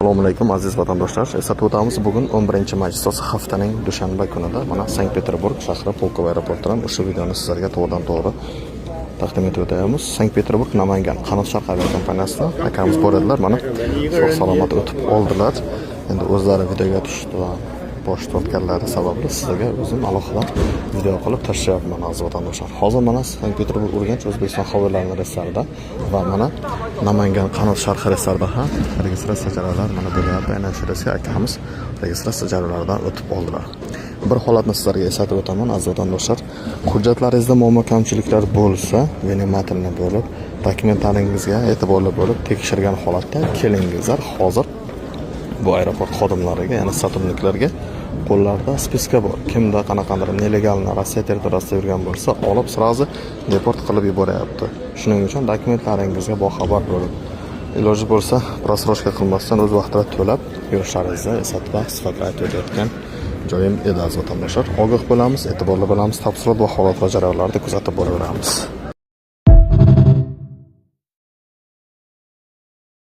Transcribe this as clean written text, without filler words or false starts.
Assalomu alaykum aziz vatandoshlar. Eslatib o'tamiz, bugun 11-majlis haftaning dushanba kunida mana Sankt-Peterburg shahri Pulkovo aeroportidan ushbu videoni sizlarga to'g'ridan-to'g'ri taqdim etib o'tamiz. Sankt-Peterburg Namangan Qanot Sharq aviakompaniyasida akamiz bor edilar. Mana sog' salomat o'tib oldilar. Endi o'zlari videoga tushdi va bosh tortganlari sababli sizlarga o'zim alohida video qilib tashlayapman aziz vatandoshlar. Hozir mana Sankt-Peterburg Urganch O'zbekiston havo yo'llari restoranida va mana Namangan Qanot Sharq restoranida ham registratsiya jarayonlari mana bo'lyapti. Aynan shu yerga akamiz registratsiya jarayonlaridan o'tib oldilar. Bir holatni sizlarga eslatib o'taman aziz vatandoshlar. Hujjatlaringizda muammo kamchiliklar bo'lsa, meni matnni bo'lib, dokumentlaringizga e'tiborli bo'lib tekshirgan holatda kelingizlar. Hozir bu aeroport xodimlariga, ya'ni sotrudniklarga qo'llarida spiska bor. Kimda qanaqadir nelegalni Rossiya territoriyasida yurgan bo'lsa, olib sразу deport qilib yuboryapti. Shuning uchun dokumentlaringizga boxabar bo'lib, iloji bo'lsa, prasroshka qilmasdan o'z vaqtida to'lab yurishlaringizni eslatib sifatida aytib o'tayotgan joyim edi aziz vatandoshlar. Ogoh bo'lamiz, e'tiborli bo'lamiz, tafsilot va holat va jarayonlarni kuzatib boraveramiz.